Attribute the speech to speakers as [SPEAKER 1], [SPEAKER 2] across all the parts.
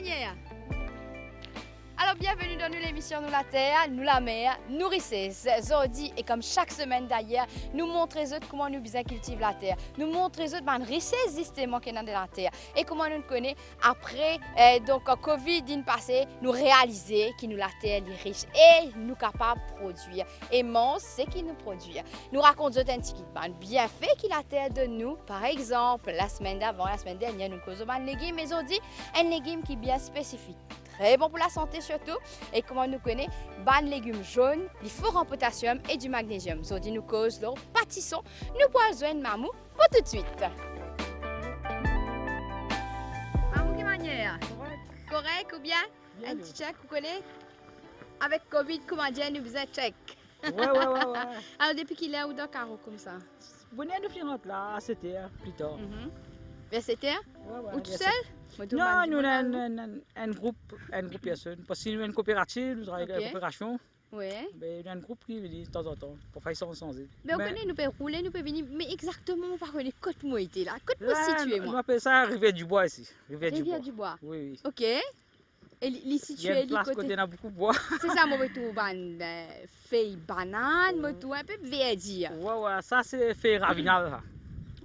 [SPEAKER 1] manière. Alors bienvenue dans l'émission Nous la Terre, nous la mer, nourrissez. Aujourd'hui et comme chaque semaine d'ailleurs, nous montrons comment nous bien cultiver la terre. Nous montrons les richesses justement qui est dans la terre et comment nous connaissons après donc Covid passé, nous réaliser que nous la terre est riche et nous capables de produire. Et mange c'est qui nous produit. Nous racontons un petit bien fait qui la terre de nous. Par exemple, la semaine dernière, nous causons un légume, mais aujourd'hui un légume qui est bien spécifique. Très bon pour la santé surtout. Et comment nous connaît, ban légumes jaunes, il faut en potassium et du magnésium. Aujourd'hui nous cause l'eau, pâtisson, nous pouvons joindre Mamou pour tout de suite. Mamou, quelle manière? Correct ou bien? Un petit check, vous connaissez? Avec Covid, comment dire, nous faisons check.
[SPEAKER 2] Ouais.
[SPEAKER 1] Alors depuis qu'il est où dans carreau comme ça?
[SPEAKER 2] Bonne année, nous rentre là à 7 heures plus tard.
[SPEAKER 1] Vers 7 heures?
[SPEAKER 2] Ouais,
[SPEAKER 1] Ou tout seul?
[SPEAKER 2] Non, nous avons un groupe de personnes. Parce que nous avons une coopérative, nous travaillons avec la coopération.
[SPEAKER 1] Oui.
[SPEAKER 2] Mais nous avons un groupe qui vient de temps en temps pour faire ça ensemble.
[SPEAKER 1] Mais on connaît, nous pouvons rouler, nous pouvons venir. Mais exactement, on ne connaît pas côté était là. Côté où situé, moi?
[SPEAKER 2] On appelle ça Rivière du Bois ici.
[SPEAKER 1] Rivière du Bois.
[SPEAKER 2] Oui.
[SPEAKER 1] Ok. Et les situé,
[SPEAKER 2] il y a une place côté on a beaucoup de bois.
[SPEAKER 1] C'est ça, moi, je trouve une feuille banane, je trouve un peu verdie.
[SPEAKER 2] Ouais, ça c'est fait ravinal.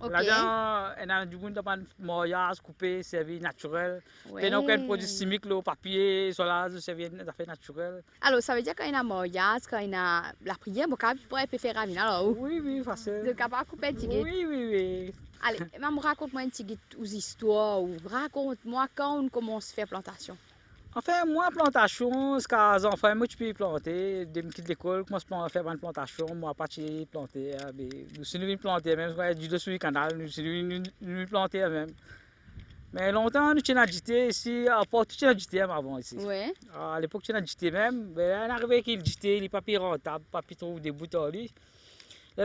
[SPEAKER 1] Ok.
[SPEAKER 2] Là-dedans, on a du monde de mariage, coupé, servi naturel.
[SPEAKER 1] Ouais.
[SPEAKER 2] Il n'y a aucun produit chimique, le papier, cela, servi d'affaires naturelles.
[SPEAKER 1] Alors, ça veut dire quand il y a un mariage, quand il y a la prière, mon cap pourrait faire ravinal. Alors,
[SPEAKER 2] oui, facile.
[SPEAKER 1] de capable couper un petit guet.
[SPEAKER 2] Oui.
[SPEAKER 1] Allez, maman, raconte-moi un petit guet aux histoires ou raconte-moi quand on commence à faire plantation.
[SPEAKER 2] Enfin, moi, plantation, c'est quand les enfants, moi, tu peux planter. Dès que je quitte l'école, je commence à faire une plantation. Moi, pas de planter. Nous sommes planter même, quand du dessus du canal, nous sommes planter même. Mais longtemps, nous sommes agités ici, à part tout agité avant ici.
[SPEAKER 1] Oui.
[SPEAKER 2] À l'époque, nous sommes agités même. Mais on arrivé qu'il agité, il n'est pas plus rentable, pas plus trop des boutons. Là,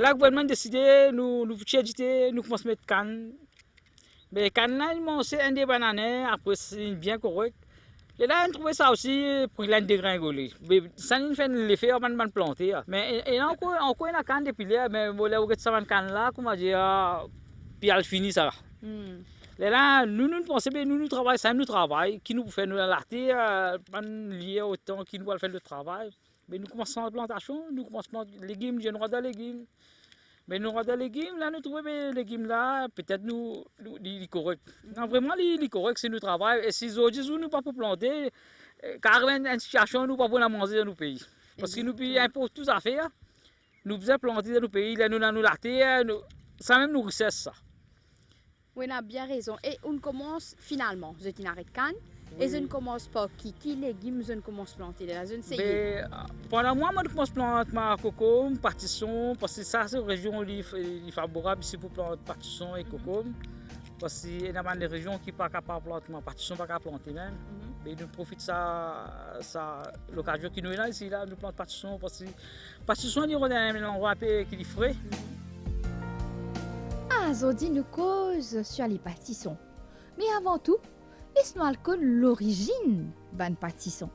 [SPEAKER 2] le gouvernement a décidé, nous agiter, nous commençons à mettre canne. Mais canne, c'est un des bananes, après, c'est bien correct. Et là, on trouvait ça aussi pour l'année dégringolé. Ça nous fait l'effet de planter. Mais il y a encore une canne depuis là, mais on a cette canne là, comment dire, puis elle finit ça. Et là, nous pensons que nous travaillons, ça nous travaille, qui nous fait nous la terre, lié au temps qui nous va faire le travail. Mais nous commençons la plantation, nous commençons à planter légumes, j'ai droit de légumes. Mais nous avons des légumes, là, nous trouvons les légumes là, peut-être nous correct. Non, vraiment, les correct, c'est nous travail. Et si aujourd'hui, nous ne pouvons pas planter, car il y a une situation, nous ne pouvons pas la manger dans nos pays. Parce que nous importons toutes à faire, nous devons planter dans nos pays, là, nous avons la terre, ça même nous richesse ça.
[SPEAKER 1] Oui, on a bien raison. Et on commence finalement, je t'ai arrêté canne. Et je ne commence pas qui légumes je ne commence à planter là, je ne sais pas.
[SPEAKER 2] Pendant moi, je commence à planter ma coco, partisson, parce que ça c'est une région favorable ici pour planter partisson et coco. Parce qu'il y a des régions qui ne sont pas capables de planter, partisson pas capable de planter même. Mais nous profitons de l'occasion qui nous est là ici, là, nous plantons partisson parce que partisson est un endroit qui est frais.
[SPEAKER 3] Ah, Zodi nous cause sur les pâtissons. Mais avant tout, laisse-nous connaître l'origine d'un pâtisson.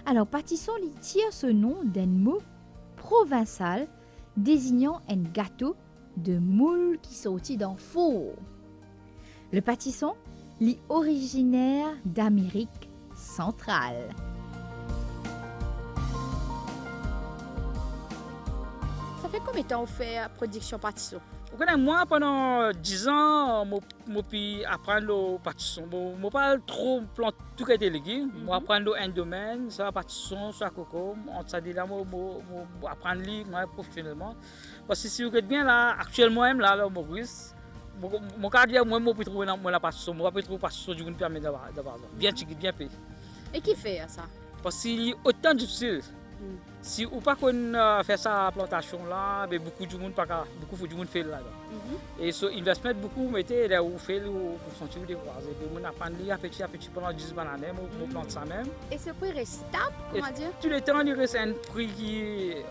[SPEAKER 3] Alors, pâtisson il tire ce nom d'un mot provençal désignant un gâteau de moule qui sortit d'un four. Le pâtisson est originaire d'Amérique centrale.
[SPEAKER 1] Ça fait combien de temps on fait la production pâtisson?
[SPEAKER 2] Moi, pendant 10 ans, je peux apprendre le pâtisson. Je ne peux pas trop planter tout les légumes. Je apprendre un domaine, soit pâtisson, soit coco. On s'est dit là, je apprendre moi professionnellement. Parce que si vous regardez bien là, actuellement même là, Maurice, mon carrière, moi, je peux trouver la pâtisson. Je peux trouver pâtisson du coup permet d'avoir bien chic, bien payé.
[SPEAKER 1] Et qui fait ça?
[SPEAKER 2] Parce qu'il y a autant de difficile. Si vous ne faites pas cette plantation là, beaucoup de monde fait là. Et ce investment beaucoup mettez là où fait pour sentir des croisés. On apprend à petit pendant 10 bananes, on plante ça même.
[SPEAKER 1] Et ce prix reste stable, comment dire?
[SPEAKER 2] Tous les temps il reste un prix qui est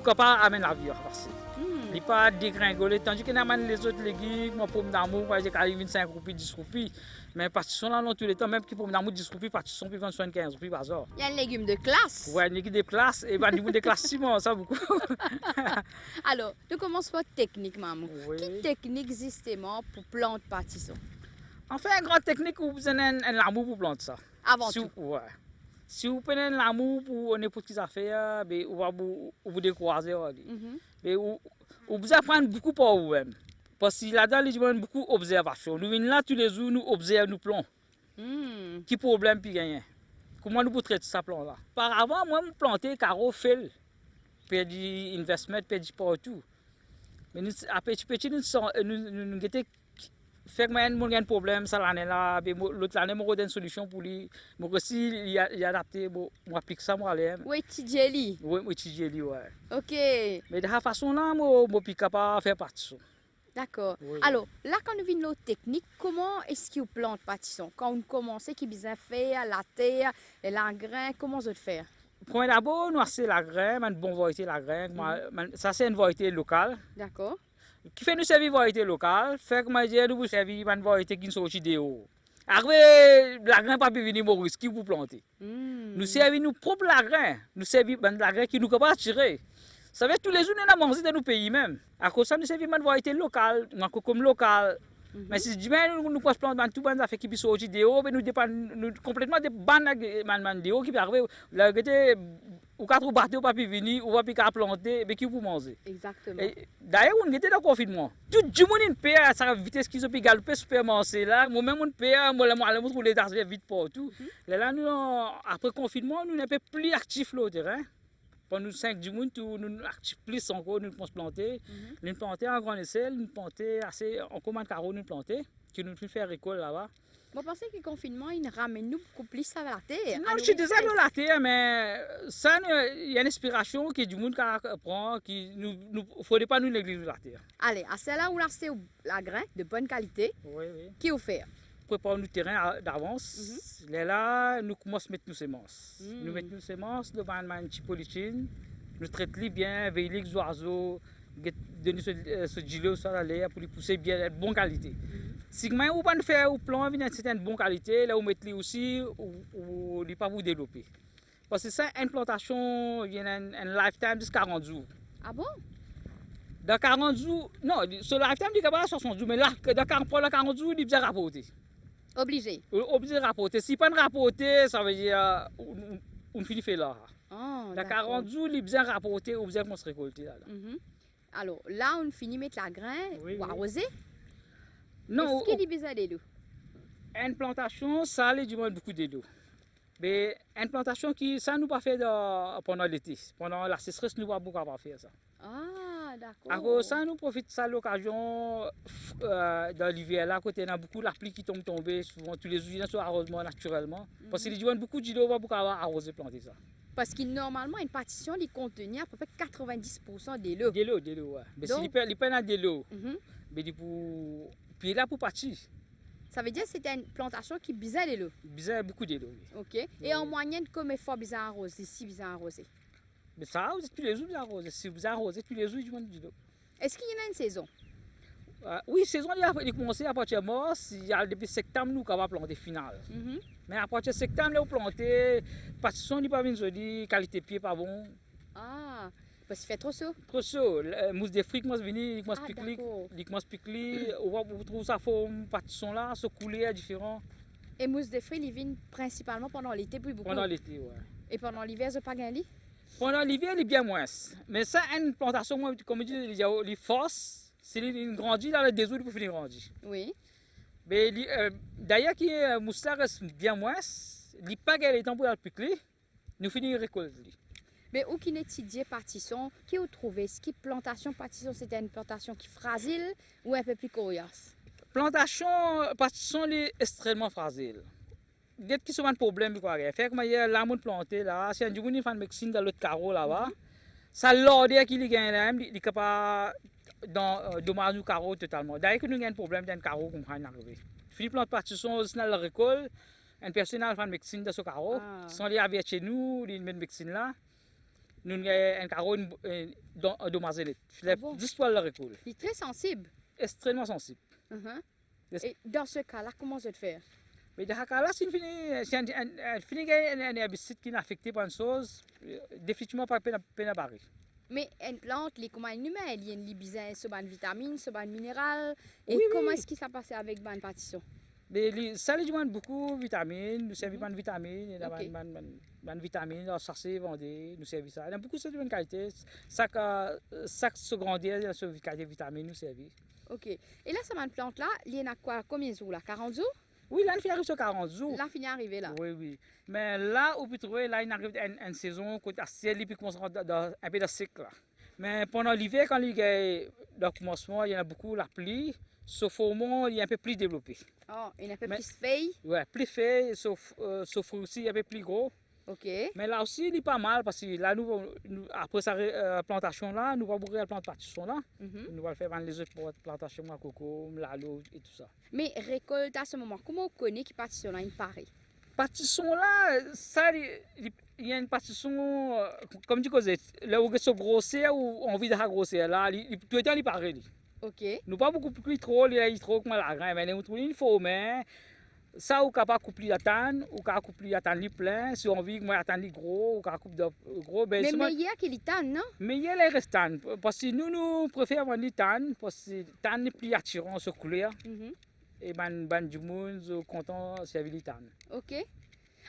[SPEAKER 2] capable d'amener la vie. Il n'est pas dégringolé, tandis que les autres légumes, moi pomme d'amour, j'ai 25 roupies, 10 roupies. Mais partisson là, dans tous les temps, même qui pomme d'amour, 10 roupies, partisson, puis 75 roupies par jour.
[SPEAKER 1] Il y a un légume de classe.
[SPEAKER 2] Oui, un légume de classe, et ben, de classe Simon, ça beaucoup.
[SPEAKER 1] Alors, nous commençons par technique, maman.
[SPEAKER 2] Oui.
[SPEAKER 1] Quelle technique justement pour planter partisson?
[SPEAKER 2] En fait, une grande technique, vous avez un l'amour pour planter ça.
[SPEAKER 1] Avant
[SPEAKER 2] Si
[SPEAKER 1] tout.
[SPEAKER 2] vous, ouais. Si vous prenez l'amour pour n'importe quelle affaire, ben, vous décroiser.
[SPEAKER 1] Mhm.
[SPEAKER 2] Mais vous apprenez beaucoup par vous-même. Parce que là-dedans, les gens ont beaucoup d'observation. Nous venons là tous les jours, nous observons, nous plantons.
[SPEAKER 1] Mm.
[SPEAKER 2] Qui problème puis gagner? Comment nous pouvons traiter ça plan là? Par avant, moi, je plantais carreau fait. Perdu investment, perdu partout. Mais nous, après petit, nous étions fait que moi, j'ai un problème, ça l'année là, l'autre année, moi, j'ai une solution pour lui. Moi aussi, il a adapté, moi, applique ça, moi, aller.
[SPEAKER 1] Oui, Tidjeli.
[SPEAKER 2] Oui, moi, étudier lui, ouais.
[SPEAKER 1] Ok,
[SPEAKER 2] Mais de la façon là, moi, je suis capable de faire partie.
[SPEAKER 1] d'accord.
[SPEAKER 2] Oui, oui.
[SPEAKER 1] Alors, là, quand nous venons aux techniques, comment est-ce que vous plantez pâtisson? Quand on commence, qui bien faire la terre, l'engrais, comment vous faire?
[SPEAKER 2] Premier d'abord, nous avons la graine, une bonne variété la graine. Ça, c'est une variété locale.
[SPEAKER 1] D'accord.
[SPEAKER 2] Qui fait nous servir variété locale, fait que moi, nous vous servir une variété qui sont sortie de haut. Après, la graine pas pu venir Maurice, qui vous planter.
[SPEAKER 1] Mm.
[SPEAKER 2] Nous servons nous propre la graine. Nous servons la graine qui nous capable tirer. Ça veut dire tous les jours, nous avons mangé dans nos pays même. À cause de ça, nous servons une variété locale, comme locale. Mais si demain nous pouvons planter tout les affaires qui sont sorties de haut, nous dépendons complètement des bandes de haut qui peuvent arriver. Là, ou quatre bateaux pas pu venir, ou pas pu planter, mais qui vous manger.
[SPEAKER 1] Exactement.
[SPEAKER 2] D'ailleurs, on était dans le confinement. Tout le monde paye à sa vitesse qu'ils ont pu galoper supermarché là. Moi-même, on paye, moi, je trouve les argents vite partout. Là, nous, après le confinement, nous n'sommes pas plus actifs sur le terrain. Pendant 5 jours, nous sommes actifs plus encore, nous pouvons planter. Nous planter en grande échelle, nous planter assez, en commande carreau, nous planter, qui nous fait faire récolte là-bas.
[SPEAKER 1] Vous pensez que le confinement, il ramène nous beaucoup plus à la terre?
[SPEAKER 2] Non, je suis déjà dans la terre, mais ça, il y a une inspiration que du monde prend, qui ne faudrait pas nous négliger la terre.
[SPEAKER 1] Allez, à celle-là, où là, c'est la graine de bonne qualité,
[SPEAKER 2] Oui, oui.
[SPEAKER 1] qui vous fait?
[SPEAKER 2] Préparons le terrain d'avance. Là, nous commençons à mettre nos semences. Nous mettons nos semences, nous avons une petite polychine, nous traitons bien, veillons les oiseaux, donner ce gilet sur l'air pour les pousser bien, de bonne qualité. Si vous ne faire un plan de bonne qualité, là, vous mettez aussi, ou ne pas vous développer. Parce que ça, une plantation, il y a un lifetime de 40 jours.
[SPEAKER 1] Ah bon?
[SPEAKER 2] Dans 40 jours, non, ce lifetime, il y a 60 jours, mais là, pour les 40 jours, il est bien rapporté.
[SPEAKER 1] Obligé.
[SPEAKER 2] Obligé de rapporter. Si pas de rapporter, ça veut dire on finit fait là.
[SPEAKER 1] Oh,
[SPEAKER 2] Dans 40 jours, il est bien rapporté, on bien qu'on se récolte là.
[SPEAKER 1] Alors, là, on finit de mettre la graine
[SPEAKER 2] Oui,
[SPEAKER 1] ou
[SPEAKER 2] oui.
[SPEAKER 1] arroser.
[SPEAKER 2] Non,
[SPEAKER 1] Est-ce qu'il y a besoin de l'eau?
[SPEAKER 2] une plantation, ça lui demande beaucoup d'eau. Mais une plantation qui, ça nous pas fait pendant l'été. Pendant la sécheresse, nous pas beaucoup pas faire ça.
[SPEAKER 1] Ah, d'accord.
[SPEAKER 2] À cause de ça, nous profitons de ça l'occasion dans l'hiver là, côté on a beaucoup la pluie qui tombe souvent tous les jours, il y a arrosement naturellement. Parce qu'il demande beaucoup d'eau, on va beaucoup arroser planter ça.
[SPEAKER 1] Parce que normalement, une partition, il contient à peu près 90% de l'eau.
[SPEAKER 2] De l'eau, ouais. Mais
[SPEAKER 1] Donc-
[SPEAKER 2] s'il peine de l'eau,
[SPEAKER 1] Mhm.
[SPEAKER 2] mais pour puis là pour partir,
[SPEAKER 1] Ça veut dire que c'était une plantation qui besoin de l'eau.
[SPEAKER 2] besoin beaucoup de l'eau. Oui.
[SPEAKER 1] OK. Et en moyenne, combien de fois besoin arroser? Si besoin arroser?
[SPEAKER 2] Mais ça arrose tous les jours, vous arrosez. Si vous arrosez tous les jours, il demande de l'eau.
[SPEAKER 1] Est-ce qu'il y en a une saison?
[SPEAKER 2] Oui, saison il a commencé à partir de mars, il y a depuis septembre nous capable planter final.
[SPEAKER 1] Mhm.
[SPEAKER 2] Mais à partir de septembre là, on planter parce que son n'est pas bien joli, qualité pied pas bon.
[SPEAKER 1] Ah, parce qu'il fait trop chaud.
[SPEAKER 2] Trop chaud, mousse de fric commence venir, il commence
[SPEAKER 1] Ah,
[SPEAKER 2] piquer,
[SPEAKER 1] d'accord.
[SPEAKER 2] il commence piquer, on va trouver sa forme, partition là, se couler à différent
[SPEAKER 1] Et mousse de fruits, ils viennent principalement pendant l'été, plus beaucoup.
[SPEAKER 2] pendant l'été, ouais.
[SPEAKER 1] Et pendant l'hiver, c'est pas gagné?
[SPEAKER 2] Pendant l'hiver, il est bien moins. Mais ça, une plantation, moi, comme je dis, les forces, c'est une grandit dans le désordre pour finir grandir.
[SPEAKER 1] Oui.
[SPEAKER 2] Mais d'ailleurs, qui est moussard reste bien moins, il n'est pas gagné le temps pour le piquer, nous finissons récolter.
[SPEAKER 1] Mais où qui n'est étudié partition, qui vous trouvez? Est-ce que plantation partition, c'était une plantation qui est fragile ou un peu plus coriace?
[SPEAKER 2] Plantation, partition, est extrêmement fragile. Dès qu'il y a un problème, quoi, fait que moi, là, mon planté, là, si un jour, il fait une médecine dans l'autre carreau, là-bas, ça l'ordre qu'il gagne là, il est capable d'endommager le carreau totalement. D'ailleurs, que nous avons un problème dans le carreau qu'on va arriver. Philippe plante partition, c'est dans la récolte, une personne a fait une médecine dans ce carreau,
[SPEAKER 1] Ah.
[SPEAKER 2] sans les avec chez nous, ils mettent une médecine là, nous avons un carreau endommagé,
[SPEAKER 1] Ah bon?
[SPEAKER 2] juste pour la récolte.
[SPEAKER 1] Il est très sensible.
[SPEAKER 2] Extrêmement sensible.
[SPEAKER 1] Mhm.
[SPEAKER 2] Yes.
[SPEAKER 1] Et dans ce cas-là, comment je vais faire?
[SPEAKER 2] Mais dans ce cas-là, si un herbicide qui est affecté par une chose, définitivement pas peine à barrer.
[SPEAKER 1] Mais une plante, les comment une humaine, il y a une besoin de bonnes vitamines, de bonnes minérales. Et
[SPEAKER 2] Oui,
[SPEAKER 1] comment
[SPEAKER 2] oui.
[SPEAKER 1] est-ce que ça passe avec bonne partition?
[SPEAKER 2] Mais ça lui demande beaucoup de vitamines, nous servons de vitamines, il y a
[SPEAKER 1] Ok.
[SPEAKER 2] des vitamines, ça c'est vendu, nous servons ça. Il y a beaucoup de bonnes qualités. Chaque secondaire, il y a ce qualité de vitamines, nous servons.
[SPEAKER 1] OK. Et là, ça plante là, il y en a quoi? Combien de jours là? 40 jours?
[SPEAKER 2] Oui, là, il arrive sur 40 jours.
[SPEAKER 1] Là, fini arrivé là.
[SPEAKER 2] Oui, oui. Mais là, on peut trouver, là, il arrive une saison côté ciel, il peut commencer un peu de cycle. Là. Mais pendant l'hiver, quand il y a le commencement, il y en a beaucoup la pluie, sauf au moment, il est un peu plus développé.
[SPEAKER 1] Oh, il y en a un peu
[SPEAKER 2] Mais-
[SPEAKER 1] plus feuilles.
[SPEAKER 2] Ouais, plus fait, sauf aussi un peu plus gros.
[SPEAKER 1] OK.
[SPEAKER 2] Mais là aussi, il est pas mal parce que là, après sa plantation là, nous va beaucoup la plantation là.
[SPEAKER 1] Mhm.
[SPEAKER 2] Nous allons faire les autres plantations à coco, l'alo et tout ça.
[SPEAKER 1] Mais récolte à ce moment, comment on connaît qu'il partition là, il paraît?
[SPEAKER 2] Partition là, ça, il y a une partition, comme tu disais, là où il se grossir ou envie de grossir là, tout le temps il paraît.
[SPEAKER 1] OK.
[SPEAKER 2] Nous pas beaucoup plus trop, il est trop comme la graine, mais nous trouvons une fois, mais ça, ou capable de couper la tanne, ou capable de couper la tanne plein, si on veut que la tanne gros, ou capable de couper gros, ben
[SPEAKER 1] Mais
[SPEAKER 2] seulement-
[SPEAKER 1] meilleur qu'il est non?
[SPEAKER 2] mais il y a les restants, parce que nous préférons vendre les tannes, parce que les tannes sont plus attirantes sur couleur,
[SPEAKER 1] Mhm.
[SPEAKER 2] et ben du monde sont contents de servir les tannes.
[SPEAKER 1] OK.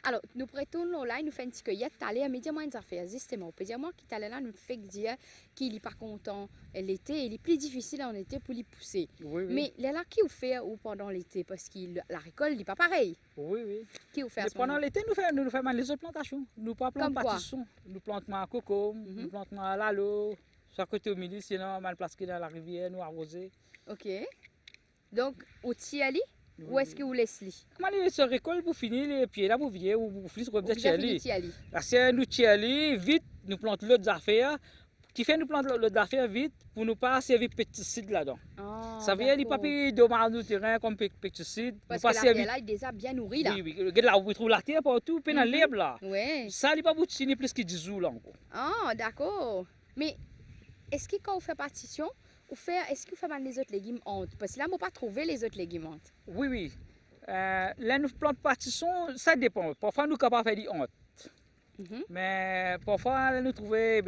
[SPEAKER 1] Alors, nous prêtons là, il nous fait un petit cueillette, t'allais, mais dis-moi une affaire, justement. On peut dire, moi, qui t'allait là, nous fait dire qu'il n'est pas content l'été, il est plus difficile en été pour les pousser.
[SPEAKER 2] Oui, oui.
[SPEAKER 1] Mais les là, qui vous fait ou pendant l'été? Parce que la récolte n'est pas pareil.
[SPEAKER 2] Oui, oui.
[SPEAKER 1] Qui vous fait à
[SPEAKER 2] Mais
[SPEAKER 1] ce moment?
[SPEAKER 2] pendant l'été, nous faisons les autres plantations. Nous ne plantons
[SPEAKER 1] Comme
[SPEAKER 2] pas
[SPEAKER 1] quoi?
[SPEAKER 2] tisson. Nous plantons à coco,
[SPEAKER 1] Mhm.
[SPEAKER 2] nous plantons à l'alo, soit côté au milieu, sinon mal placé dans la rivière, nous arroser.
[SPEAKER 1] OK. Donc, au Tiali, où est-ce que vous laissez?
[SPEAKER 2] Comment les se récolte pour finir les pieds là pour vier ou pour finir comme
[SPEAKER 1] Vous
[SPEAKER 2] des
[SPEAKER 1] avez fini
[SPEAKER 2] tiali.
[SPEAKER 1] Tiali.
[SPEAKER 2] Là, c'est nous tiali, vite, nous plantons l'autre affaire. Qui fait nous plantons l'autre affaire vite pour ne pas servir pesticides là-dedans.
[SPEAKER 1] Ah,
[SPEAKER 2] Ça veut dire qu'il n'y a pas
[SPEAKER 1] d'accord.
[SPEAKER 2] plus de dommage du terrain comme pesticides.
[SPEAKER 1] Parce
[SPEAKER 2] Nous
[SPEAKER 1] que
[SPEAKER 2] pas
[SPEAKER 1] la terre
[SPEAKER 2] servir.
[SPEAKER 1] là, il est déjà bien nourri là.
[SPEAKER 2] Oui, oui. Regarde là, on trouve la terre partout, puis dans
[SPEAKER 1] Mhm.
[SPEAKER 2] l'herbe là.
[SPEAKER 1] Ouais.
[SPEAKER 2] Ça, il n'y a pas beaucoup de plus que 10 jours là encore.
[SPEAKER 1] Ah, d'accord. Mais est-ce que quand vous faites partition, est-ce que vous faites les autres légumes honte? Parce que là, on ne pas trouver les autres légumes honte.
[SPEAKER 2] Oui, oui. Là, nous plantons partition, ça dépend. Parfois, nous sommes capables de faire des hontes.
[SPEAKER 1] Mhm.
[SPEAKER 2] Mais parfois, là, nous trouvons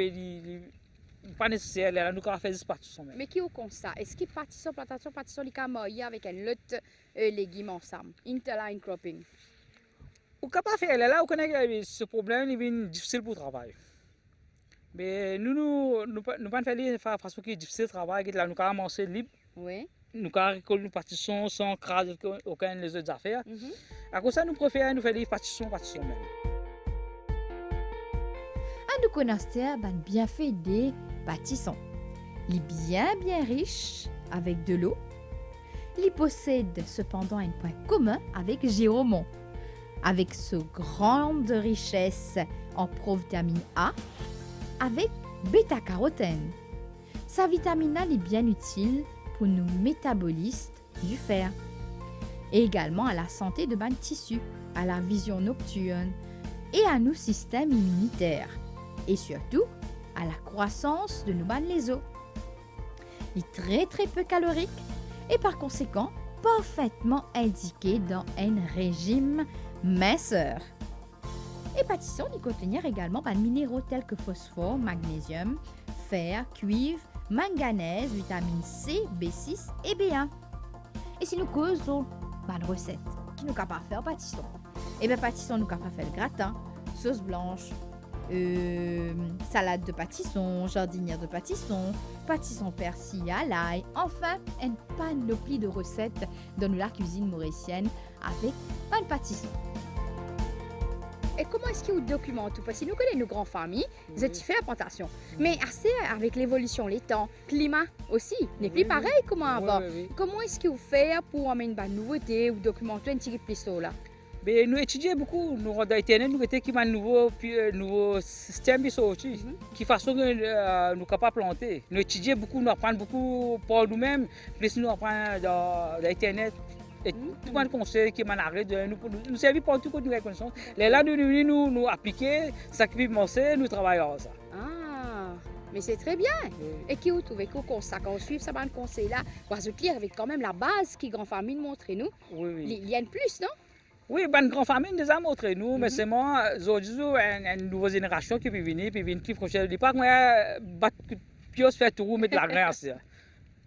[SPEAKER 2] pas nécessaire. Là, nous sommes capables de faire des partitions.
[SPEAKER 1] Mais qui au constat? Est-ce que partition, plantation, les camoyes avec un autre légume ensemble? Interline cropping.
[SPEAKER 2] Ou capable de faire là, on connaît que ce problème, il est difficile pour le travail. Mais nous pas faire de façon qui est difficile de travail, là, nous sommes manger libre.
[SPEAKER 1] Oui.
[SPEAKER 2] Nous sommes récolter nos partitions sans craser aucun des autres affaires.
[SPEAKER 1] Mhm.
[SPEAKER 2] À cause de ça, nous préférons nous faire des partitions même.
[SPEAKER 3] À nous connaître ben bienfait des pâtissons. Il est bien riche avec de l'eau. Il possède cependant un point commun avec Géromont, avec sa grande richesse en provitamine A, avec bêta-carotène. Sa vitamine A est bien utile pour nos métabolistes du fer et également à la santé de nos tissus, à la vision nocturne et à nos systèmes immunitaires et surtout à la croissance de nos les os. Il est très peu calorique et par conséquent parfaitement indiqué dans un régime minceur. Et pâtisson y contenir également des minéraux tels que phosphore, magnésium, fer, cuivre, manganèse, vitamine C, B6 et B1. Et si nous causons une recette qui nous capable de faire pâtisson, et bien pâtisson nous capable de faire le gratin, sauce blanche, salade de pâtisson, jardinière de pâtisson, pâtisson persil à l'ail, enfin une panoplie de recettes dans la cuisine mauricienne avec pas de pâtisson.
[SPEAKER 1] Et comment est-ce que vous documentez tout? Parce que nous connaissons nos grandes familles, ils ont fait la plantation. Mais assez avec l'évolution, les temps, climat aussi, n'est plus
[SPEAKER 2] Oui,
[SPEAKER 1] pareil comme avant.
[SPEAKER 2] Oui, oui.
[SPEAKER 1] Comment est-ce que vous faites pour amener une nouveauté ou documenter un petit peu plus là?
[SPEAKER 2] Mais nous étudions beaucoup, nous rendons Internet, nous étudions un nouveau système qui sorti, qui façon que nous sommes capables de planter. Nous étudions beaucoup, nous apprenons beaucoup pour nous-mêmes, plus nous apprenons dans Internet. Et tout le monde conseille qui m'en arrête, nous servons partout quand nous avons connaissance. Là, nous appliquons, ça qui penser, nous travaillons ça.
[SPEAKER 1] Ah, mais c'est très bien. Et qui vous trouvez qu'au constat, quand on suit ça, le conseil là, vous clair avec quand même la base qui grand famille montre nous.
[SPEAKER 2] Oui, oui.
[SPEAKER 1] Il y a une plus, non?
[SPEAKER 2] Oui, une grande famille nous a montré nous, mais c'est moi, aujourd'hui, une nouvelle génération qui peut venir, qui prochaine. Je ne dis pas que moi, pios fait tout, mettre la graisse.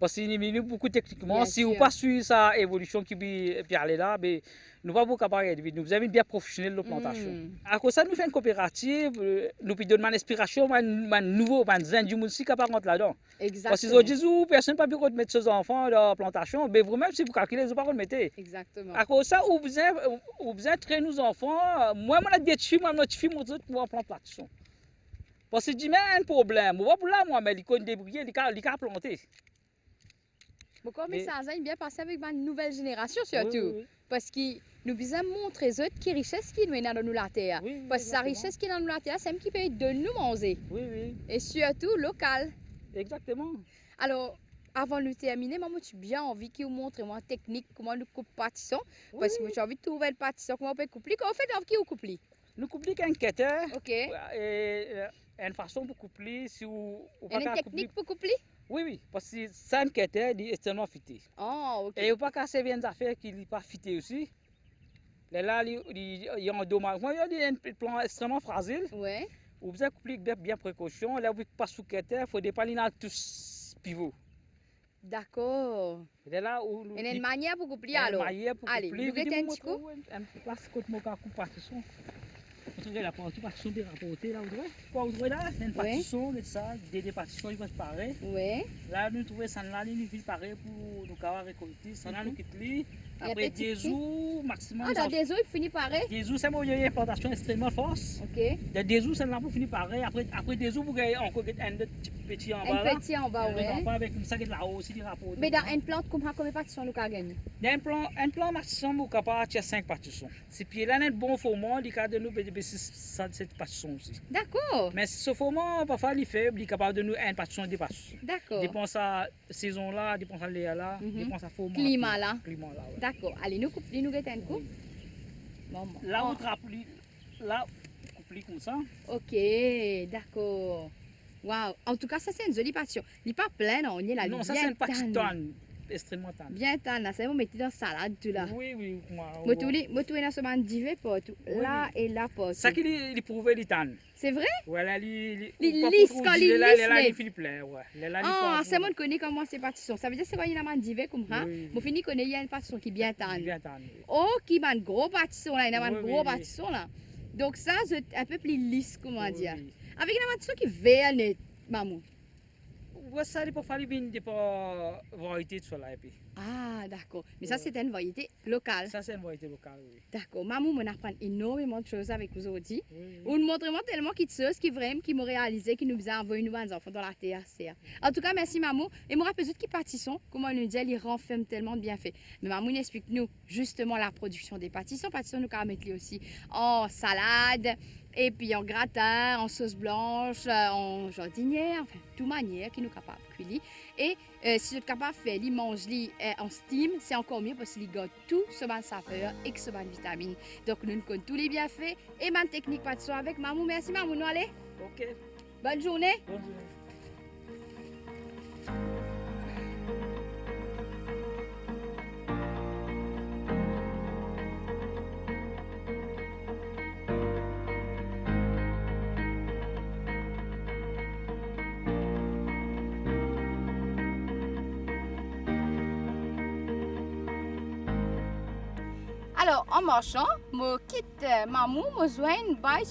[SPEAKER 2] Parce qu'il y a beaucoup techniquement.
[SPEAKER 1] Bien
[SPEAKER 2] Si vous
[SPEAKER 1] sûr.
[SPEAKER 2] pas suivre sa évolution qui peut aller là, ben, nous pas beaucoup capables de nous avons bien professionnel de plantation. À cause de ça, nous faisons une coopérative, nous puis donner une inspiration, un nouveau, un zen du monde qui capable rentrer là-dedans. Parce qu'ils ont
[SPEAKER 1] Exactement.
[SPEAKER 2] dit, personne n'a pas pu mettre ses enfants dans la plantation, mais vous-même, si vous calculez, vous ne pouvez pas mettre.
[SPEAKER 1] Exactement.
[SPEAKER 2] À cause de ça, vous besoin trainer nos enfants. Moi, je suis des filles, moi, je suis pour la plantation. Parce que je dis, mais un problème. Moi, pour là, moi, mais il connaît débrouiller, il a planter.
[SPEAKER 1] Bon, comme
[SPEAKER 2] Mais-
[SPEAKER 1] ça a bien passé avec ma nouvelle génération surtout.
[SPEAKER 2] Oui,
[SPEAKER 1] Parce que nous besoin montrer aux autres qui richesse qui nous est dans nous la terre.
[SPEAKER 2] oui, oui,
[SPEAKER 1] Parce que sa
[SPEAKER 2] exactement.
[SPEAKER 1] richesse qui est dans nous la terre, c'est elle qui peut de nous manger.
[SPEAKER 2] Oui, oui,
[SPEAKER 1] Et surtout local.
[SPEAKER 2] exactement.
[SPEAKER 1] Alors, avant de terminer, maman, tu as bien envie que vous montre moi technique, comment nous coupe pâtisson. Parce que j'ai envie de trouver le pâtisson, comment on peut couper. Comment on fait envie vous couper?
[SPEAKER 2] Nous couplons un quêteur.
[SPEAKER 1] Ok.
[SPEAKER 2] Et une façon pour coupler, si vous
[SPEAKER 1] Il y a une
[SPEAKER 2] pas
[SPEAKER 1] technique pour couper?
[SPEAKER 2] Oui, oui, parce que ça, un quêteur, il est extrêmement fité.
[SPEAKER 1] Oh, ok.
[SPEAKER 2] Et il ne faut pas casser bien des affaires qui n'est pas fité aussi. Là, il y a un dommage. Moi, il y a un plan extrêmement fragile.
[SPEAKER 1] Ouais.
[SPEAKER 2] Vous avez coupé avec bien précaution. Là, vous pas sous quêteur, il faut dépanner dans tous pivots.
[SPEAKER 1] D'accord.
[SPEAKER 2] Là, où
[SPEAKER 1] Il y a une manière pour couper alors. Allez,
[SPEAKER 2] couper,
[SPEAKER 1] nous mettons un petit coup.
[SPEAKER 2] Un place côté mon cas coupe partition. Vous trouvez la partition bien rapportée là, vous trouvez? Quoi, vous trouvez là? C'est une partition, ça, des partitions, ils vont se parer.
[SPEAKER 1] Ouais.
[SPEAKER 2] Là, nous trouvons ça là, nous vivons pareil pour nous avoir récolté. Ça là, nous quittons. Après
[SPEAKER 1] petit
[SPEAKER 2] 10 jours, maximum.
[SPEAKER 1] Ah, dans des eaux, il finit pareil.
[SPEAKER 2] 10 jours, c'est moi, il y a une plantation extrêmement forte.
[SPEAKER 1] Ok.
[SPEAKER 2] Dans 10 jours, ça là, pour finir pareil. Après 10 jours, vous avez encore un autre petit en bas.
[SPEAKER 1] Un
[SPEAKER 2] là.
[SPEAKER 1] petit en bas,
[SPEAKER 2] Un autre en
[SPEAKER 1] ouais.
[SPEAKER 2] bas avec ça qui est là-haut aussi, des rapports.
[SPEAKER 1] Mais dans une plante, combien de partitions nous avons gagné?
[SPEAKER 2] Dans un plan partition, vous êtes capable de 5 partitions. Si puis là, un bon format, il cas de nous bénéficier de cette partition aussi.
[SPEAKER 1] D'accord.
[SPEAKER 2] Mais si ce format, parfois, il est faible, il est capable de nous une partition, deux partitions.
[SPEAKER 1] D'accord.
[SPEAKER 2] Dépend sa saison là, dépend sa l'air là,
[SPEAKER 1] Mhm.
[SPEAKER 2] dépend sa format.
[SPEAKER 1] Climat là.
[SPEAKER 2] Climat là, ouais.
[SPEAKER 1] D'accord. Allez, nous coupons, nous mettons un coup. Bon, bon.
[SPEAKER 2] Là,
[SPEAKER 1] Oh,
[SPEAKER 2] vous trappez, là, vous coupez comme ça.
[SPEAKER 1] ok, d'accord. Waouh. En tout cas, ça, c'est une jolie partition. Il n'est pas plein, non. Il est là.
[SPEAKER 2] Non, ça,
[SPEAKER 1] bien
[SPEAKER 2] c'est une petite
[SPEAKER 1] tanne.
[SPEAKER 2] tonne, extrêmement tonne.
[SPEAKER 1] Bien tanne, là. C'est vous mettez dans la salade, tout là.
[SPEAKER 2] Oui, oui, moi.
[SPEAKER 1] Moi, tout dans ce moment d'hiver, partout.
[SPEAKER 2] Oui,
[SPEAKER 1] Là et là, partout.
[SPEAKER 2] Ça qui il prouve les tonnes.
[SPEAKER 1] C'est vrai?
[SPEAKER 2] Voilà,
[SPEAKER 1] Les
[SPEAKER 2] pas
[SPEAKER 1] lisses,
[SPEAKER 2] trop
[SPEAKER 1] quand
[SPEAKER 2] dire,
[SPEAKER 1] les
[SPEAKER 2] là,
[SPEAKER 1] lisses,
[SPEAKER 2] là,
[SPEAKER 1] mais-
[SPEAKER 2] il finit plein, ouais. Là, il
[SPEAKER 1] Ah,
[SPEAKER 2] pas
[SPEAKER 1] c'est
[SPEAKER 2] trop-
[SPEAKER 1] moi qui connais comment c'est partition. Ça veut dire que c'est quand il y a un d'hiver comme ça.
[SPEAKER 2] Oui.
[SPEAKER 1] Moi, fini connaît, il y a une partition qui est bien tanne.
[SPEAKER 2] Bien tonne.
[SPEAKER 1] Oh, qui m'a une gros partition là. Il y a une
[SPEAKER 2] Oui,
[SPEAKER 1] gros
[SPEAKER 2] oui.
[SPEAKER 1] partition là. Donc, ça, c'est un peu plus lisse, comment
[SPEAKER 2] Oui,
[SPEAKER 1] dire.
[SPEAKER 2] oui.
[SPEAKER 1] Avec une partition qui est vert net, maman.
[SPEAKER 2] Ouais, ça dépend faire des variétés de cela et puis.
[SPEAKER 1] Ah, d'accord. Mais ça,
[SPEAKER 2] Ouais.
[SPEAKER 1] c'est une variété locale.
[SPEAKER 2] Ça c'est une variété locale, oui.
[SPEAKER 1] D'accord. Maman, on apprend énormément de choses avec vous aujourd'hui.
[SPEAKER 2] Oui,
[SPEAKER 1] On nous montre vraiment tellement de choses qui vraiment, qui m'ont réalisé, qui nous a envoyé nous enfants dans la terre. En tout cas, merci maman. Et moi, rappelle qui pâtissons, comment on nous dit, ils renferment tellement de bienfaits. Mais maman, explique-nous justement la production des pâtissons. Pâtissons, nous pouvons mettre aussi en salade, et puis en gratin, en sauce blanche, en jardinière, enfin, toute manière qui nous capable de cuire. Et si vous êtes capable de faire, manger en steam, c'est encore mieux parce qu'il garde tout ce bonne saveur et ce bonne vitamine. Donc, nous connaissons tous les bienfaits et ma technique pâtisson avec maman. Merci maman, nous allez.
[SPEAKER 2] Ok,
[SPEAKER 1] Bonne journée.
[SPEAKER 2] bonne journée.
[SPEAKER 1] Alors, en marchant, je quitte maman, je joins Baye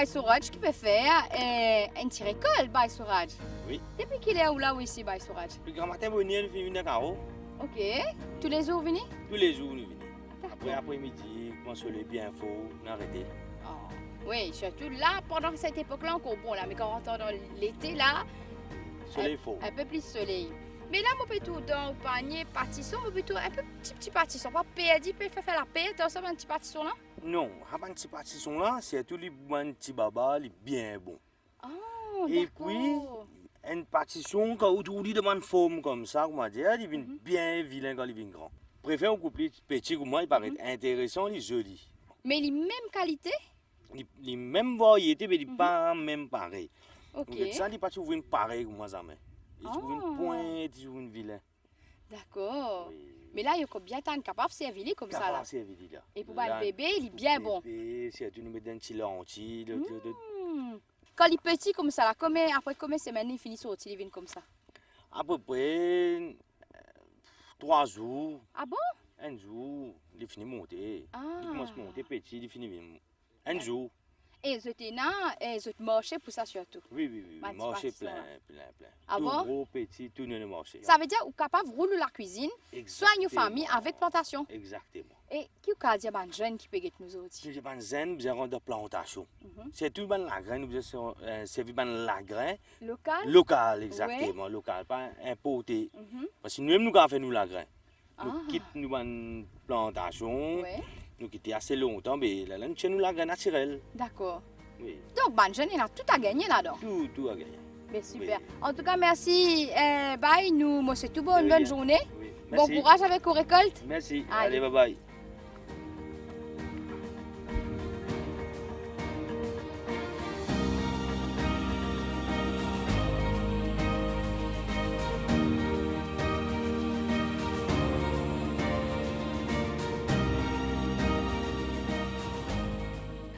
[SPEAKER 1] Souraj qui peut faire un petit récolte, Baye Souraj.
[SPEAKER 4] Oui.
[SPEAKER 1] Depuis qu'il est où là, ici, Baye Souraj?
[SPEAKER 4] Le grand matin, nous venons à Caro.
[SPEAKER 1] Ok. Tous les jours, venez?
[SPEAKER 4] Tous les jours, nous venons. Après après-midi, quand le soleil bien fort, nous arrêtons.
[SPEAKER 1] Oh. Oui, surtout là, pendant cette époque-là, encore bon là, mais quand on rentre dans l'été là,
[SPEAKER 4] Le soleil fort.
[SPEAKER 1] un peu plus soleil. Mais là, moi, plutôt dans le panier pâtisson, moi, plutôt un peu petit pâtisson. Pas perdu, peut faire la paix, dans ce un petit pâtisson là?
[SPEAKER 4] Non, avant petit pâtisson là, c'est tous les bons petits babas, les bien bons.
[SPEAKER 1] Oh,
[SPEAKER 4] Et
[SPEAKER 1] d'accord.
[SPEAKER 4] puis, une pâtisson, quand vous lui demandez une forme comme ça, comment dire, il vient bien vilain quand il vient grand. Je préfère un couple petit comme moi, il paraît intéressant, il est joli.
[SPEAKER 1] Mais les mêmes qualités?
[SPEAKER 4] Les mêmes variétés, mais il n'est pas même pareil.
[SPEAKER 1] Ok.
[SPEAKER 4] Donc, ça, il n'est pas toujours une pareille comme moi, ça. Il trouve
[SPEAKER 1] Ah.
[SPEAKER 4] une pointe, il trouve une vilain.
[SPEAKER 1] D'accord.
[SPEAKER 4] Oui.
[SPEAKER 1] Mais là, il est bien temps capable de servir comme ça là.
[SPEAKER 4] Capable de servir, là.
[SPEAKER 1] Et pour le
[SPEAKER 4] Là,
[SPEAKER 1] bébé, il est bien bon.
[SPEAKER 4] bébé, si tu nous mets un petit lentille,
[SPEAKER 1] Quand il est petit comme ça, là, après combien de semaines il finit sortir, il vient comme ça?
[SPEAKER 4] À peu près 3 jours,
[SPEAKER 1] Ah bon?
[SPEAKER 4] un jour, il finit de monter.
[SPEAKER 1] Ah.
[SPEAKER 4] Il commence à monter petit, il finit de un jour.
[SPEAKER 1] Et vous êtes là, et vous êtes marché pour ça surtout.
[SPEAKER 4] Oui, oui, oui.
[SPEAKER 1] Bâti,
[SPEAKER 4] Marché
[SPEAKER 1] bâti,
[SPEAKER 4] plein,
[SPEAKER 1] ça va.
[SPEAKER 4] plein, plein.
[SPEAKER 1] Ah
[SPEAKER 4] tout
[SPEAKER 1] bon?
[SPEAKER 4] gros, petit, tout le marché.
[SPEAKER 1] Ça veut dire que vous êtes capable de rouler la cuisine, soigner une famille avec plantation.
[SPEAKER 4] Exactement.
[SPEAKER 1] Et qui vous a dit à jeune qui peut être nous autres?
[SPEAKER 4] Si je prends zen, je rends de plantation.
[SPEAKER 1] Mhm.
[SPEAKER 4] C'est tout ben la graine, nous servi ben la graine
[SPEAKER 1] Local?
[SPEAKER 4] local, exactement, local, pas importé.
[SPEAKER 1] Mhm.
[SPEAKER 4] Parce que nous-mêmes, nous avons fait nous la graine.
[SPEAKER 1] Ah.
[SPEAKER 4] Nous quittons nous ben plantation,
[SPEAKER 1] Oui,
[SPEAKER 4] nous quittons assez longtemps, mais là, nous nous la graine naturelle.
[SPEAKER 1] d'accord.
[SPEAKER 4] Oui,
[SPEAKER 1] Donc, jeune, il a tout à gagner là-dedans.
[SPEAKER 4] tout a gagné.
[SPEAKER 1] Mais super.
[SPEAKER 4] Oui.
[SPEAKER 1] En tout cas, merci. Bye, nous, moi, c'est tout bon. Une
[SPEAKER 4] De
[SPEAKER 1] bonne
[SPEAKER 4] rien.
[SPEAKER 1] journée.
[SPEAKER 4] Oui.
[SPEAKER 1] Bon
[SPEAKER 4] Merci.
[SPEAKER 1] courage avec vos récoltes.
[SPEAKER 4] Merci.
[SPEAKER 1] Allez.
[SPEAKER 4] Allez, bye bye.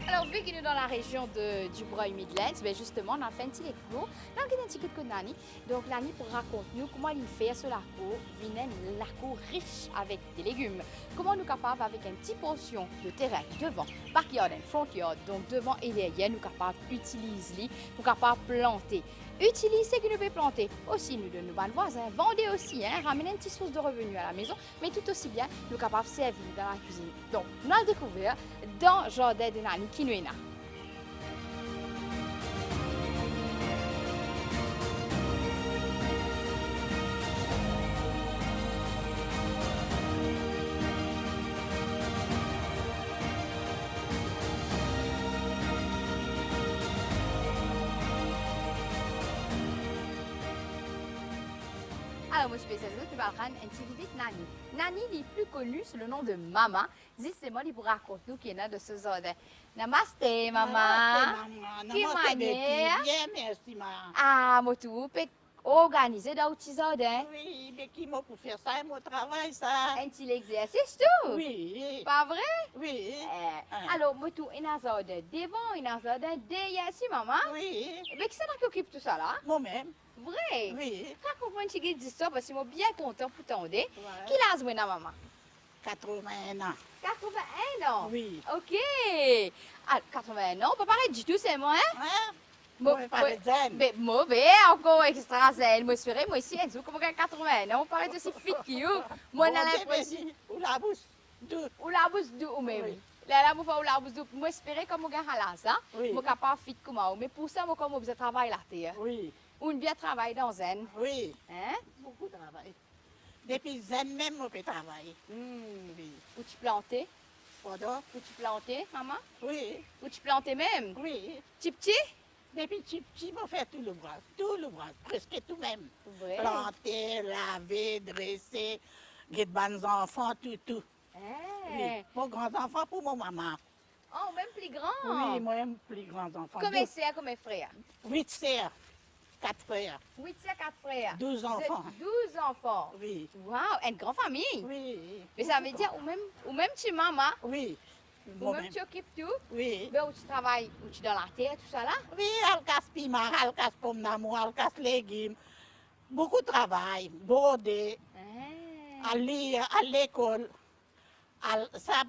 [SPEAKER 1] Alors, vu que nous sommes dans la région du Breuil Midlands, ben justement, on a fait un petit éclos. Dans le petit de Nani. Donc, Nani pour raconter nous comment il fait sur la cour, vinaine la cour riche avec des légumes. Comment nous capables avec une petite portion de terrain devant, backyard et front yard, donc devant et derrière, nous capables d'utiliser pour capables planter. Utilisez ce que nous pouvons planter. Aussi, nous de nos voisins, vendez aussi, ramener une petite source de revenus à la maison, mais tout aussi bien, nous sommes capables de servir dans la cuisine. Donc, nous allons découvrir dans le jardin de Nani qui nous est là. Alors, moi, je suis spécialisée qui va rendre une petite visite Nani. Nani est plus connue sous le nom de Maman. Justement, il vous raconte nous qui est là de ce jardin. Namaste, Maman. Qui manière?
[SPEAKER 5] Bien, merci, maman.
[SPEAKER 1] Ah, moi, tout peut organiser dans le petit jardin.
[SPEAKER 5] Oui, mais qui m'a pour faire ça, mon travail, ça?
[SPEAKER 1] Un petit exercice, tout.
[SPEAKER 5] Oui,
[SPEAKER 1] Pas vrai?
[SPEAKER 5] oui,
[SPEAKER 1] Alors, moi, tout, il y a un jardin devant, il y a un jardin derrière, si, Maman.
[SPEAKER 5] oui,
[SPEAKER 1] Mais qui c'est qui occupe tout ça, là?
[SPEAKER 5] moi-même,
[SPEAKER 1] Vrai?
[SPEAKER 5] oui.
[SPEAKER 1] Raconte-moi une petite histoire parce que je suis bien content pour t'entendre. Qui
[SPEAKER 5] Ouais.
[SPEAKER 1] l'a joué, Maman?
[SPEAKER 5] 81 ans,
[SPEAKER 1] 81 ans.
[SPEAKER 5] oui.
[SPEAKER 1] Ok. Ah, 81 ans, pas pareil du tout, c'est moi, hein?
[SPEAKER 5] Hein?
[SPEAKER 1] Moi,
[SPEAKER 5] Moi, pas de zen.
[SPEAKER 1] mais mauvais, encore extra zen. Moi, espérais, moi aussi, un jour, comme 80 ans, on paraît aussi fit que you. Moi, on a l'impression.
[SPEAKER 5] Ou la bouche, tout.
[SPEAKER 1] Ou la bouche d'où, ou même.
[SPEAKER 5] Oui.
[SPEAKER 1] Là, moi, ou la bouche d'où. Moi, espérais comme on gagne là, ça.
[SPEAKER 5] Oui.
[SPEAKER 1] Moi, capable fit comme moi. Mais pour ça, moi, comme on besoin de travailler la terre.
[SPEAKER 5] Oui,
[SPEAKER 1] Ou bien travailler dans zen.
[SPEAKER 5] oui,
[SPEAKER 1] Hein?
[SPEAKER 5] beaucoup de travail. Depuis zen même, on peut travailler. Oui.
[SPEAKER 1] Où tu plantais?
[SPEAKER 5] Pardon?
[SPEAKER 1] Où tu plantais, maman?
[SPEAKER 5] Oui,
[SPEAKER 1] Où tu plantais même?
[SPEAKER 5] oui.
[SPEAKER 1] Petit petit?
[SPEAKER 5] Depuis petit, on fait tout l'ouvrage, presque tout même.
[SPEAKER 1] Vrai.
[SPEAKER 5] Planter, laver, dresser, guider les enfants, tout.
[SPEAKER 1] Hein?
[SPEAKER 5] Oui. Pour grands-enfants, pour mon maman.
[SPEAKER 1] Oh, même plus grand.
[SPEAKER 5] Oui, moi, plus grands-enfants.
[SPEAKER 1] Combien c'est, combien frères?
[SPEAKER 5] 8 sœurs, 4 frères,
[SPEAKER 1] 8 c'est 4 frères.
[SPEAKER 5] 12 enfants.
[SPEAKER 1] Vous êtes 12 enfants.
[SPEAKER 5] Oui,
[SPEAKER 1] Wow, une grande famille.
[SPEAKER 5] oui.
[SPEAKER 1] Mais ça veut dire, ou même tu maman,
[SPEAKER 5] Oui,
[SPEAKER 1] ou même
[SPEAKER 5] moi-même.
[SPEAKER 1] tu occupes tout.
[SPEAKER 5] Oui.
[SPEAKER 1] Ben, où tu travailles, où tu es dans la terre, tout ça là.
[SPEAKER 5] Oui, elle casse piment, elle casse pomme d'amour, elle casse légumes. Beaucoup de travail, border,
[SPEAKER 1] Ah.
[SPEAKER 5] aller à l'école, ça,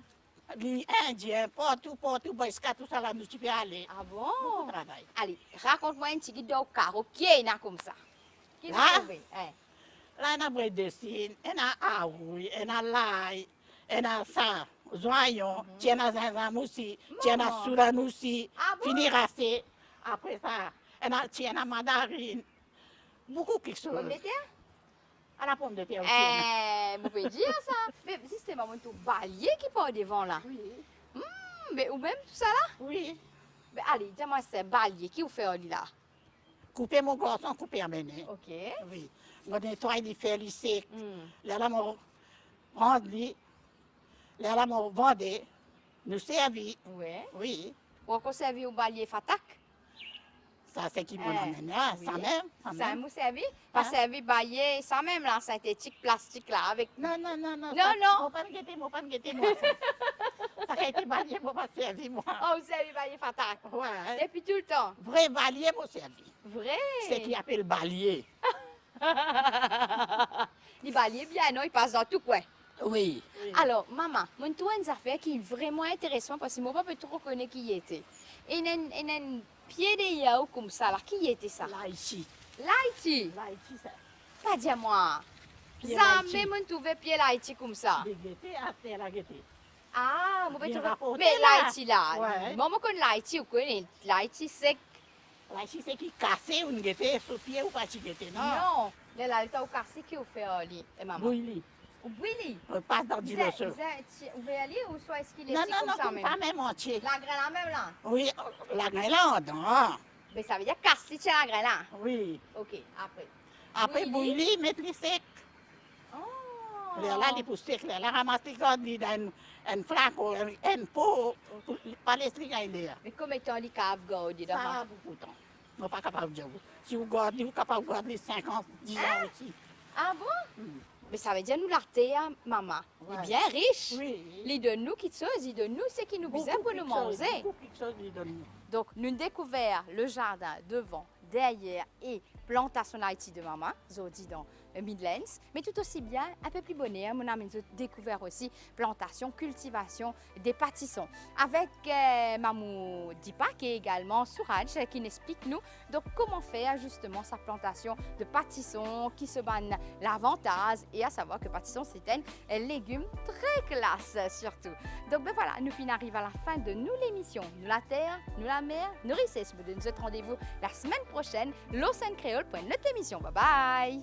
[SPEAKER 5] les Indiens, partout, boy scout, tout ça là, nous tu peux aller.
[SPEAKER 1] Ah
[SPEAKER 5] Beaucoup
[SPEAKER 1] bon?
[SPEAKER 5] de travail.
[SPEAKER 1] Allez, raconte-moi un petit guide au carreau qui est là comme ça. Qui
[SPEAKER 5] Là?
[SPEAKER 1] vous trouvez? Hein?
[SPEAKER 5] Là, on a pris des signes, on a aoui, on a l'ail, on a ça, zoyon, tu en as un aussi, tu en as
[SPEAKER 1] Maman.
[SPEAKER 5] soudan aussi,
[SPEAKER 1] Ah bon?
[SPEAKER 5] fini rassé. Après ça, tu en as mandarine, beaucoup quelque chose.
[SPEAKER 1] Pomme de terre?
[SPEAKER 5] À la pomme de terre aussi.
[SPEAKER 1] Vous pouvez dire ça. Mais si c'est maman tout balier qui part devant là.
[SPEAKER 5] Oui,
[SPEAKER 1] Mais ou même tout ça là.
[SPEAKER 5] oui.
[SPEAKER 1] Mais allez, dis-moi, c'est balier qui vous fait là?
[SPEAKER 5] Couper mon garçon, couper à mener.
[SPEAKER 1] Ok.
[SPEAKER 5] Oui. On nettoie, il fait, il sec.
[SPEAKER 1] Hmm.
[SPEAKER 5] Là, là, on prend lui. Là, là, on vend. Nous servir.
[SPEAKER 1] Ouais.
[SPEAKER 5] Oui.
[SPEAKER 1] Ou encore servi au balier fatak.
[SPEAKER 5] Ça, c'est qui m'en
[SPEAKER 1] Eh,
[SPEAKER 5] amène là.
[SPEAKER 1] oui.
[SPEAKER 5] Ça même. Ça
[SPEAKER 1] Ça
[SPEAKER 5] même.
[SPEAKER 1] vous servi? Pas
[SPEAKER 5] Hein?
[SPEAKER 1] servi balier, ça même là, synthétique, plastique là, avec.
[SPEAKER 5] Non.
[SPEAKER 1] Non,
[SPEAKER 5] ça-
[SPEAKER 1] non.
[SPEAKER 5] Faut pas me guetter, moi. Ça a été balayé, moi, pas servi, moi.
[SPEAKER 1] Oh, vous servi balier fatak.
[SPEAKER 5] Ouais.
[SPEAKER 1] Depuis tout le temps.
[SPEAKER 5] Vrai balier, moi, servi.
[SPEAKER 1] Vrai?
[SPEAKER 5] C'est qui appelle balier.
[SPEAKER 1] Il balaye bien, non? Il passe dans tout coin.
[SPEAKER 5] Oui.
[SPEAKER 1] Alors, maman, mon trouve une affaire qui est vraiment intéressante parce que mon papa peut trop connaître qui il était. Il y a un pied de yao comme ça, là. Qui était ça?
[SPEAKER 5] Là, ici.
[SPEAKER 1] Laïti.
[SPEAKER 5] Là, ici, ça.
[SPEAKER 1] Pas dis-moi.
[SPEAKER 5] Pied
[SPEAKER 1] Jamais
[SPEAKER 5] Laïti.
[SPEAKER 1] mon trouve pied Laïti comme ça.
[SPEAKER 5] Des guettés, à terre, la guettée.
[SPEAKER 1] Ah, mon
[SPEAKER 5] Bien
[SPEAKER 1] trouver.
[SPEAKER 5] rapporté,
[SPEAKER 1] Mais
[SPEAKER 5] là.
[SPEAKER 1] Laïti là.
[SPEAKER 5] Ouais.
[SPEAKER 1] Maman connaît Laïti ou connaît Laïti sec.
[SPEAKER 5] Là, ici, c'est qui cassé une guettée sous pied ou pas de guettée, non?
[SPEAKER 1] Non. Là, là, il t'a au cassé qui a fait Ali. Et maman.
[SPEAKER 5] Bouilli.
[SPEAKER 1] Oui.
[SPEAKER 5] On passe dans du losso.
[SPEAKER 1] Vous voulez aller ou soit est-ce qu'il est
[SPEAKER 5] Non,
[SPEAKER 1] ici
[SPEAKER 5] non,
[SPEAKER 1] comme
[SPEAKER 5] non,
[SPEAKER 1] ça
[SPEAKER 5] comme
[SPEAKER 1] même?
[SPEAKER 5] pas même entier.
[SPEAKER 1] La graine là même là.
[SPEAKER 5] Oui, la Grélande, non?
[SPEAKER 1] Mais ça veut dire casser la graine là.
[SPEAKER 5] Oui.
[SPEAKER 1] Ok, après.
[SPEAKER 5] Après,
[SPEAKER 1] Bouilli.
[SPEAKER 5] bouilli, mettre les secs.
[SPEAKER 1] Oh.
[SPEAKER 5] Là, les pousse secs, là, ramasse les cordes, dans un flac ou un pot, pas les trucs à l'air.
[SPEAKER 1] Mais comme étant les caves gaudy
[SPEAKER 5] Ça,
[SPEAKER 1] devant.
[SPEAKER 5] beaucoup de temps. Je ne suis pas capable de dire. Si vous gardez, vous êtes capable de garder 50, 10 ans aussi.
[SPEAKER 1] Ah bon? Mais ça veut dire nous la terre, maman. Il est
[SPEAKER 5] Ouais.
[SPEAKER 1] bien riche.
[SPEAKER 5] Oui.
[SPEAKER 1] Il donne nous qui chose, il donne nous ce qui nous besoin pour nous manger.
[SPEAKER 5] Beaucoup de choses, ils donnent.
[SPEAKER 1] Donc, nous découvert le jardin devant, derrière et plantation Haïti de maman, Zodi dans Midlands, mais tout aussi bien, un peu plus bonheur, mon ami nous découvert aussi plantation, cultivation des pâtissons. Avec Mamou Dipak et également Souraj qui nous explique nous donc comment faire justement sa plantation de pâtissons qui se banne l'avantage et à savoir que pâtisson c'est un légume très classe surtout. Donc ben voilà, nous finissons arriver à la fin de nous l'émission. Nous la terre, nous la mer, nous richesse. Nous donnons rendez-vous la semaine prochaine. Lausanne Créole pour une autre émission. Bye bye!